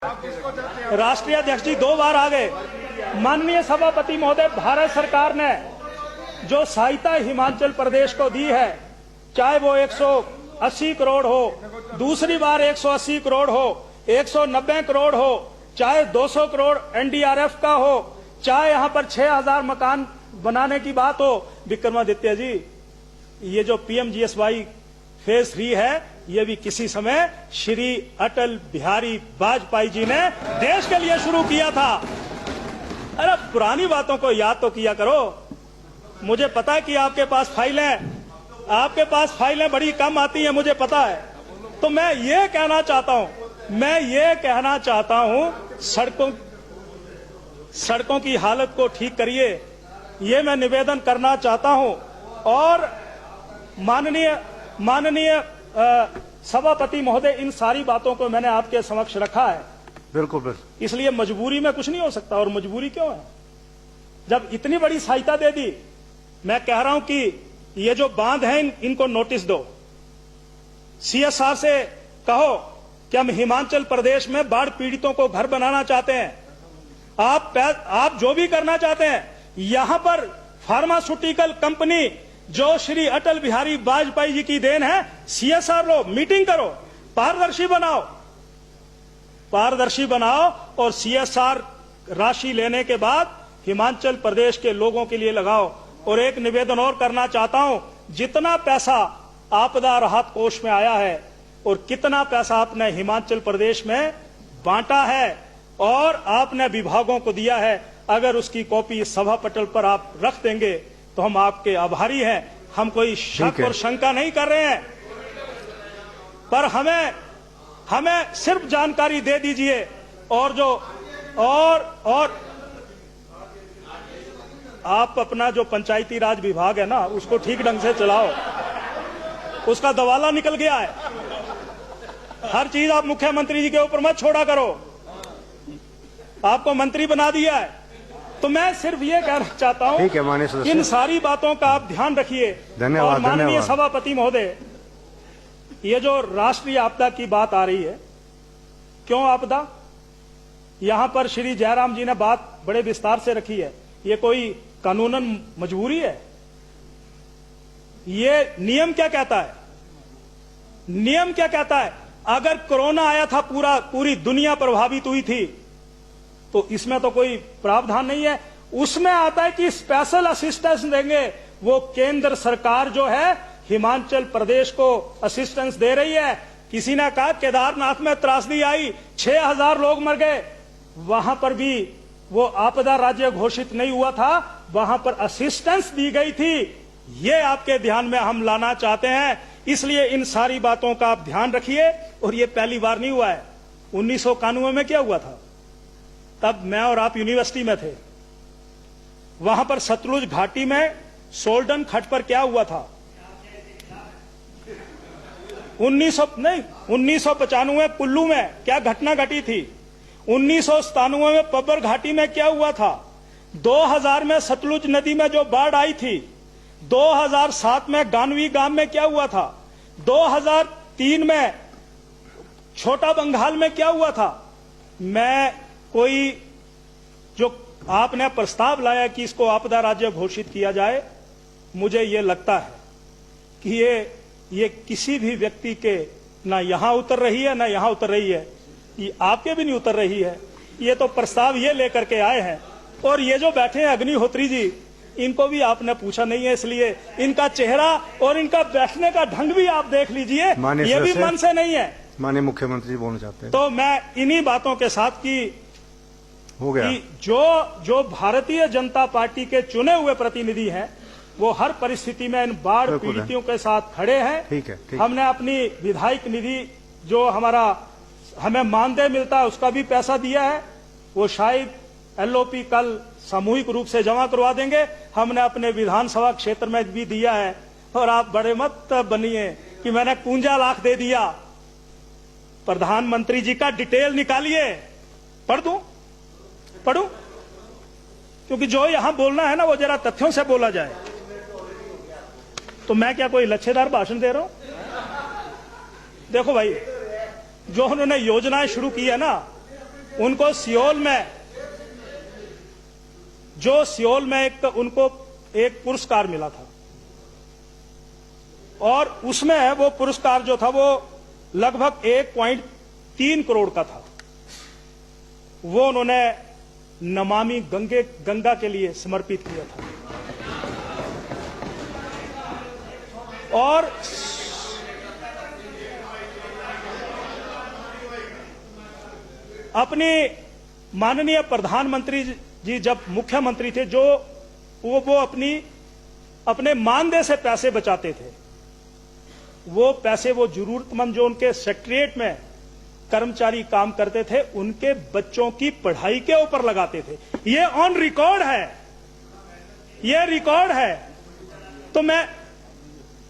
राष्ट्रीय अध्यक्ष जी 2 बार आ गए। माननीय सभापति महोदय, भारत सरकार ने जो सहायता हिमाचल प्रदेश को दी है, चाहे वो 180 करोड़ हो, दूसरी बार 180 करोड़ हो, 190 करोड़ हो, चाहे 200 करोड़ एनडीआरएफ का हो, चाहे यहां पर 6000 मकान बनाने की बात हो। विक्रमादित्य जी, ये जो पीएमजीएसवाई फेज 3 है, ये भी किसी समय श्री अटल बिहारी वाजपेयी जी ने देश के लिए शुरू किया था। अरे पुरानी बातों को याद तो किया करो। मुझे पता है कि आपके पास फाइलें बड़ी कम आती हैं, मुझे पता है। तो मैं ये कहना चाहता हूं सड़कों की हालत को ठीक करिए, ये मैं निवेदन करना चाहता हूं। और माननीय सभापति महोदय, इन सारी बातों को मैंने आपके समक्ष रखा है। बिल्कुल। इसलिए मजबूरी में कुछ नहीं हो सकता। और मजबूरी क्यों है, जब इतनी बड़ी सहायता दे दी। मैं कह रहा हूं कि ये जो बांध है, इनको नोटिस दो। सीएसआर से कहो कि हम हिमाचल प्रदेश में बाढ़ पीड़ितों को घर बनाना चाहते हैं। आप जो भी करना चाहते हैं, यहां पर फार्मास्यूटिकल कंपनी जो श्री अटल बिहारी वाजपेयी जी की देन है, सीएसआर लो, मीटिंग करो, पारदर्शी बनाओ और सीएसआर राशि लेने के बाद हिमाचल प्रदेश के लोगों के लिए लगाओ। और एक निवेदन और करना चाहता हूं, जितना पैसा आपदा राहत कोष में आया है और कितना पैसा आपने हिमाचल प्रदेश में बांटा है और आपने विभागों को दिया है, अगर उसकी कॉपी सभा पटल पर आप रख देंगे तो हम आपके आभारी हैं। हम कोई शक और शंका नहीं कर रहे हैं, पर हमें सिर्फ जानकारी दे दीजिए। और आप अपना जो पंचायती राज विभाग है ना, उसको ठीक ढंग से चलाओ। उसका दवाला निकल गया है। हर चीज आप मुख्यमंत्री जी के ऊपर मत छोड़ा करो। आपको मंत्री बना दिया है। तो मैं सिर्फ ये कहना चाहता हूं, इन सारी बातों का आप ध्यान रखिए। धन्यवाद। और माननीय सभापति महोदय, ये जो राष्ट्रीय आपदा की बात आ रही है, क्यों आपदा, यहां पर श्री जयराम जी ने बात बड़े विस्तार से रखी है। ये कोई कानूनन मजबूरी है? ये नियम क्या कहता है? अगर कोरोना आया था, पूरी दुनिया प्रभावित हुई थी, तो इसमें तो कोई प्रावधान नहीं है। उसमें आता है कि स्पेशल असिस्टेंस देंगे। वो केंद्र सरकार जो है हिमाचल प्रदेश को असिस्टेंस दे रही है। किसी ने कहा केदारनाथ में त्रासदी आई, 6000 लोग मर गए, वहां पर भी वो आपदा राज्य घोषित नहीं हुआ था, वहां पर असिस्टेंस दी गई थी। ये आपके ध्यान में हम लाना चाहते हैं। इसलिए इन सारी बातों का आप ध्यान रखिए। और ये पहली बार नहीं हुआ है। 1991 में क्या हुआ था, तब मैं और आप यूनिवर्सिटी में थे। वहां पर सतलुज घाटी में सोल्डन खट पर क्या हुआ था, 1995 में कुल्लू में क्या घटना घटी थी, 1997 में पब्बर घाटी में क्या हुआ था, 2000 में सतलुज नदी में जो बाढ़ आई थी, 2007 में गानवी गांव में क्या हुआ था, 2003 में छोटा बंगाल में क्या हुआ था। मैं कोई जो आपने प्रस्ताव लाया कि इसको आपदा राज्य घोषित किया जाए, मुझे ये लगता है कि ये किसी भी व्यक्ति के ना यहां उतर रही है ना यहां उतर रही है, ये आपके भी नहीं उतर रही है। ये तो प्रस्ताव ये लेकर के आए हैं। और ये जो बैठे हैं अग्निहोत्री जी, इनको भी आपने पूछा नहीं है, इसलिए इनका चेहरा और इनका बैठने का ढंग भी आप देख लीजिए, ये भी मन से नहीं है। माननीय मुख्यमंत्री बोलना चाहते हैं। तो मैं इन्हीं बातों के साथ की हो गया कि जो भारतीय जनता पार्टी के चुने हुए प्रतिनिधि हैं, वो हर परिस्थिति में इन बाढ़ पीड़ितों के साथ खड़े हैं। ठीक है। हमने अपनी विधायक निधि जो हमें मानदेय मिलता है, उसका भी पैसा दिया है। वो शायद एलओपी कल सामूहिक रूप से जमा करवा देंगे। हमने अपने विधानसभा क्षेत्र में भी दिया है। और आप बड़े मत बनिए कि मैंने 51 लाख दे दिया। प्रधानमंत्री जी का डिटेल निकालिए, पढ़ूं, क्योंकि जो यहां बोलना है ना, वो जरा तथ्यों से बोला जाए। तो मैं क्या कोई लच्छेदार भाषण दे रहा हूं? देखो भाई, जो उन्होंने योजनाएं शुरू की है ना, उनको सियोल में उनको एक पुरस्कार मिला था, और उसमें वो पुरस्कार जो था वो लगभग 1.3 करोड़ का था। वो उन्होंने नमामि गंगा के लिए समर्पित किया था। और अपनी माननीय प्रधानमंत्री जी जब मुख्यमंत्री थे, जो वो अपने मानदेय से पैसे बचाते थे, वो पैसे वो जरूरतमंद जो उनके सेक्रेटरिएट में कर्मचारी काम करते थे, उनके बच्चों की पढ़ाई के ऊपर लगाते थे। ये ऑन रिकॉर्ड है, ये रिकॉर्ड है। तो मैं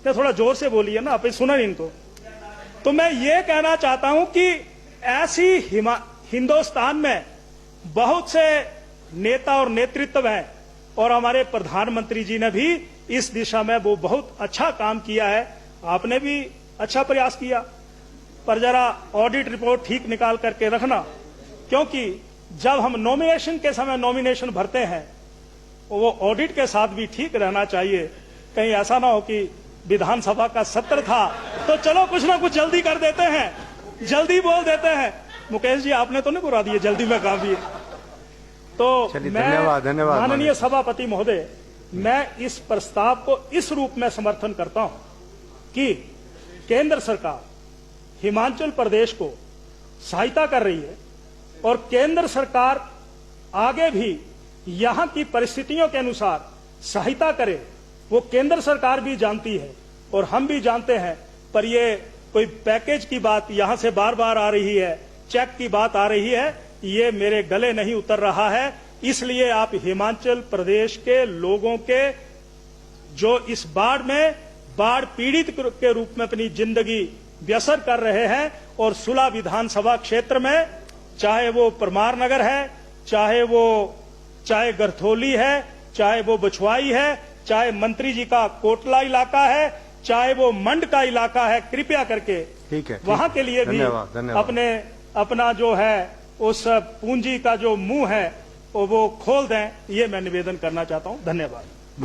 थोड़ा जोर से बोलिए ना, आप सुना नहीं इनको। तो मैं ये कहना चाहता हूं कि ऐसी हिंदुस्तान में बहुत से नेता और नेतृत्व हैं, और हमारे प्रधानमंत्री जी ने भी इस दिशा में वो बहुत अच्छा काम किया है। आपने भी अच्छा प्रयास किया, पर जरा ऑडिट रिपोर्ट ठीक निकाल करके रखना, क्योंकि जब हम नॉमिनेशन के समय नॉमिनेशन भरते हैं, वो ऑडिट के साथ भी ठीक रहना चाहिए। कहीं ऐसा ना हो कि विधानसभा का सत्र था तो चलो कुछ ना कुछ जल्दी कर देते हैं, जल्दी बोल देते हैं। मुकेश जी, आपने तो नहीं बुरा दिए, जल्दी में काम भी। तो मैं माननीय सभापति महोदय, मैं इस प्रस्ताव को इस रूप में समर्थन करता हूं कि केंद्र सरकार हिमाचल प्रदेश को सहायता कर रही है, और केंद्र सरकार आगे भी यहां की परिस्थितियों के अनुसार सहायता करे, वो केंद्र सरकार भी जानती है और हम भी जानते हैं। पर ये कोई पैकेज की बात यहां से बार बार आ रही है, चेक की बात आ रही है, ये मेरे गले नहीं उतर रहा है। इसलिए आप हिमाचल प्रदेश के लोगों के जो इस बाढ़ पीड़ित के रूप में अपनी जिंदगी बसर कर रहे हैं, और सुलह विधानसभा क्षेत्र में, चाहे वो परमार नगर है, चाहे गरथोली है, चाहे वो बछवाई है, चाहे मंत्री जी का कोटला इलाका है, चाहे वो मंड का इलाका है, कृपया करके ठीक है, वहां के लिए भी अपना जो है उस पूंजी का जो मुंह है वो खोल दें। ये मैं निवेदन करना चाहता हूं। धन्यवाद।